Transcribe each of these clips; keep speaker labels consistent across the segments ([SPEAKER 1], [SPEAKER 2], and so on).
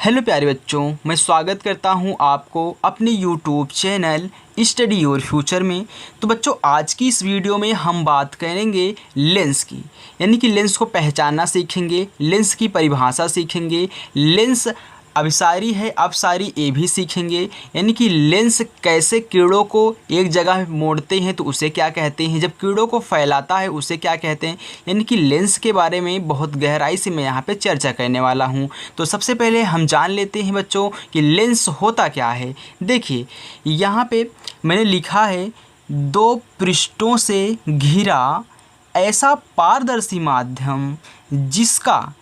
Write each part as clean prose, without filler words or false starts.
[SPEAKER 1] Hello प्यारे बच्चों, मैं स्वागत करता हूं आपको अपने YouTube channel study your future में। तो बच्चों, आज की इस वीडियो में हम बात करेंगे लेंस की, यानी कि लेंस को पहचानना सीखेंगे, लेंस की परिभाषा सीखेंगे, लेंस अभिसारी है अपसारी ये भी सीखेंगे, यानी कि लेंस कैसे किरणों को एक जगह मोड़ते हैं तो उसे क्या कहते हैं, जब किरणों को फैलाता है उसे क्या कहते हैं। यानी कि लेंस के बारे में बहुत गहराई से मैं यहाँ पे चर्चा करने वाला हूँ। तो सबसे पहले हम जान लेते हैं बच्चों कि लेंस होता क्या है। देखिए यहाँ पे मैंने लिखा है, दो पृष्ठों से घिरा ऐसा पारदर्शी माध्यम जिसका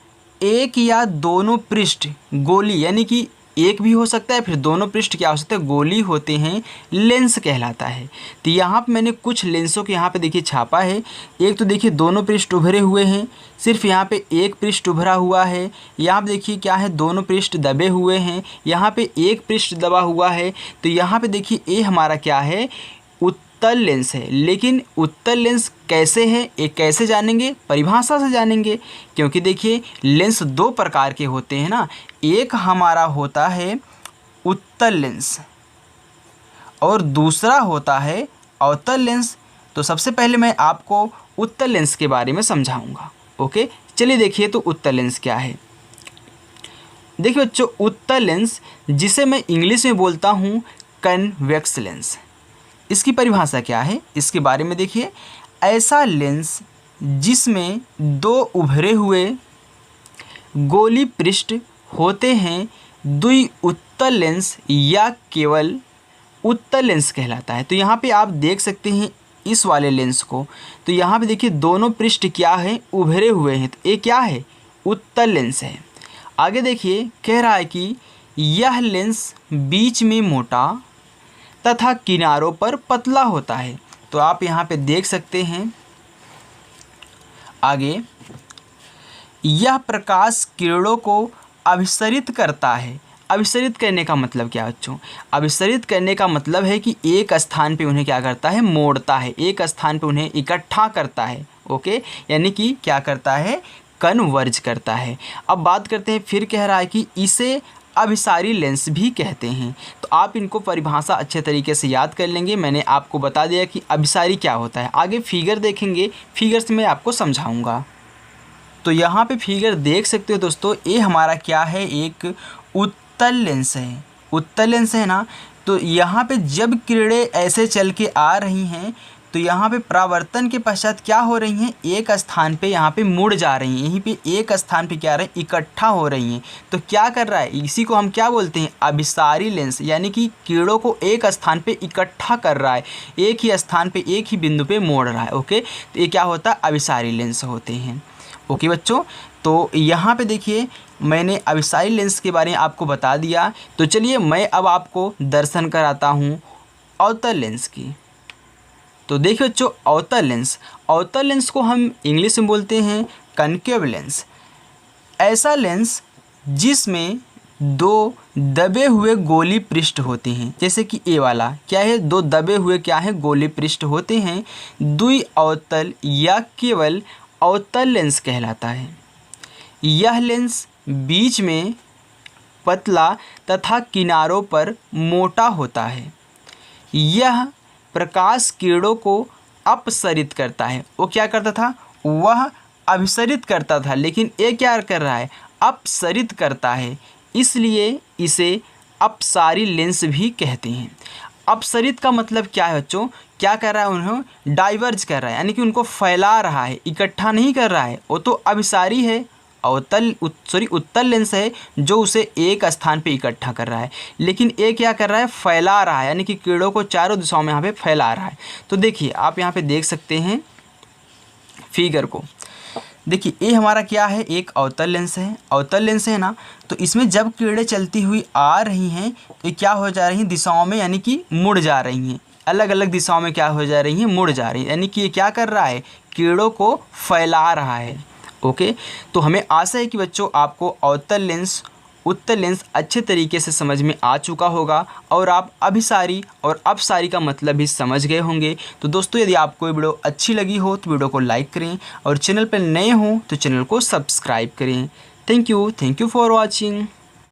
[SPEAKER 1] एक या दोनों पृष्ठ गोली, यानी कि एक भी हो सकता है फिर दोनों पृष्ठ क्या हो सकते हैं, गोली होते हैं, लेंस कहलाता है। तो यहाँ पे मैंने कुछ लेंसों के यहाँ पे देखिए छापा है। एक तो देखिए दोनों पृष्ठ उभरे हुए हैं, सिर्फ यहाँ पे एक पृष्ठ उभरा हुआ है। यहाँ पे देखिए क्या है, दोनों पृष्ठ दबे हुए हैं, यहाँ पे एक पृष्ठ दबा हुआ है। तो यहाँ पे देखिए ये हमारा क्या है, उत्तल लेंस है। लेकिन उत्तल लेंस कैसे है, ये कैसे जानेंगे, परिभाषा से जानेंगे। क्योंकि देखिए लेंस दो प्रकार के होते हैं ना, एक हमारा होता है उत्तल लेंस और दूसरा होता है अवतल लेंस। तो सबसे पहले मैं आपको उत्तल लेंस के बारे में समझाऊंगा। ओके, चलिए देखिए तो उत्तल लेंस क्या है। देखिए बच्चों, उत्तल लेंस जिसे मैं इंग्लिश में बोलता हूँ कन्वेक्स लेंस, इसकी परिभाषा क्या है इसके बारे में देखिए। ऐसा लेंस जिसमें दो उभरे हुए गोली पृष्ठ होते हैं, द्वि उत्तल लेंस या केवल उत्तल लेंस कहलाता है। तो यहाँ पे आप देख सकते हैं इस वाले लेंस को, तो यहाँ पे देखिए दोनों पृष्ठ क्या है, उभरे हुए हैं, तो ये क्या है, उत्तल लेंस है। आगे देखिए कह रहा है कि यह लेंस बीच में मोटा तथा किनारों पर पतला होता है। तो आप यहाँ पे देख सकते हैं आगे, यह प्रकाश किरणों को अभिसरित करता है। अभिसरित करने का मतलब क्या बच्चों, अभिसरित करने का मतलब है कि एक स्थान पे उन्हें क्या करता है, मोड़ता है, एक स्थान पे उन्हें इकट्ठा करता है। ओके, यानी कि क्या करता है, कन्वर्ज करता है। अब बात करते हैं, फिर कह रहा है कि इसे अभिसारी लेंस भी कहते हैं। तो आप इनको परिभाषा अच्छे तरीके से याद कर लेंगे। मैंने आपको बता दिया कि अभिसारी क्या होता है। आगे फिगर देखेंगे, फिगर से मैं आपको समझाऊंगा। तो यहाँ पे फिगर देख सकते हो दोस्तों, ये हमारा क्या है, एक उत्तल लेंस है। उत्तल लेंस है ना, तो यहाँ पे जब किरणें ऐसे चल के आ रही हैं तो यहाँ पे परावर्तन के पश्चात क्या हो रही हैं, एक स्थान पे यहाँ पे मुड़ जा रही हैं, यहीं पे एक स्थान पे क्या रहे हैं, इकट्ठा हो रही हैं। तो क्या कर रहा है, इसी को हम क्या बोलते हैं, अभिसारी लेंस, यानी कि किरणों को एक स्थान पे इकट्ठा कर रहा है, एक ही स्थान पे एक ही बिंदु पे मोड़ रहा है। ओके, तो ये क्या होता है, अभिसारी लेंस होते हैं। ओके बच्चों, तो यहाँ पे देखिए मैंने अभिसारी लेंस के बारे में आपको बता दिया। तो चलिए मैं अब आपको दर्शन कराता हूँ अवतल लेंस की। तो देखिए बच्चों, अवतल लेंस, अवतल लेंस को हम इंग्लिश में बोलते हैं कनकेव लेंस। ऐसा लेंस जिसमें दो दबे हुए गोली पृष्ठ होते हैं, जैसे कि ए वाला क्या है, दो दबे हुए क्या है, गोली पृष्ठ होते हैं, द्वि अवतल या केवल अवतल लेंस कहलाता है। यह लेंस बीच में पतला तथा किनारों पर मोटा होता है। यह प्रकाश किरणों को अपसरित करता है। वो क्या करता था, वह अभिसरित करता था, लेकिन ये क्या कर रहा है, अपसरित करता है, इसलिए इसे अपसारी लेंस भी कहते हैं। अपसरित का मतलब क्या है बच्चों, क्या कर रहा है, उन्हें डाइवर्ज कर रहा है, यानी कि उनको फैला रहा है, इकट्ठा नहीं कर रहा है। वो तो अभिसारी है, उत्तल लेंस है जो उसे एक स्थान पे इकट्ठा कर रहा है, लेकिन ये क्या कर रहा है, फैला रहा है, यानी कि किरणों को चारों दिशाओं में यहाँ पे फैला रहा है। तो देखिए आप यहाँ पे देख सकते हैं फिगर को, देखिए ये हमारा क्या है, एक अवतल लेंस है। अवतल लेंस है ना, तो इसमें जब किरणें चलती हुई आ रही हैं तो ये क्या हो जा रही हैं, दिशाओं में, यानी कि मुड़ जा रही हैं, अलग अलग दिशाओं में क्या हो जा रही हैं, मुड़ जा रही हैं, यानी कि ये क्या कर रहा है, किरणों को फैला रहा है। ओके, तो हमें आशा है कि बच्चों आपको अवतल लेंस, उत्तल लेंस अच्छे तरीके से समझ में आ चुका होगा और आप अभिसारी और अपसारी का मतलब भी समझ गए होंगे। तो दोस्तों यदि आपको ये वीडियो अच्छी लगी हो तो वीडियो को लाइक करें और चैनल पर नए हों तो चैनल को सब्सक्राइब करें। Thank you for watching.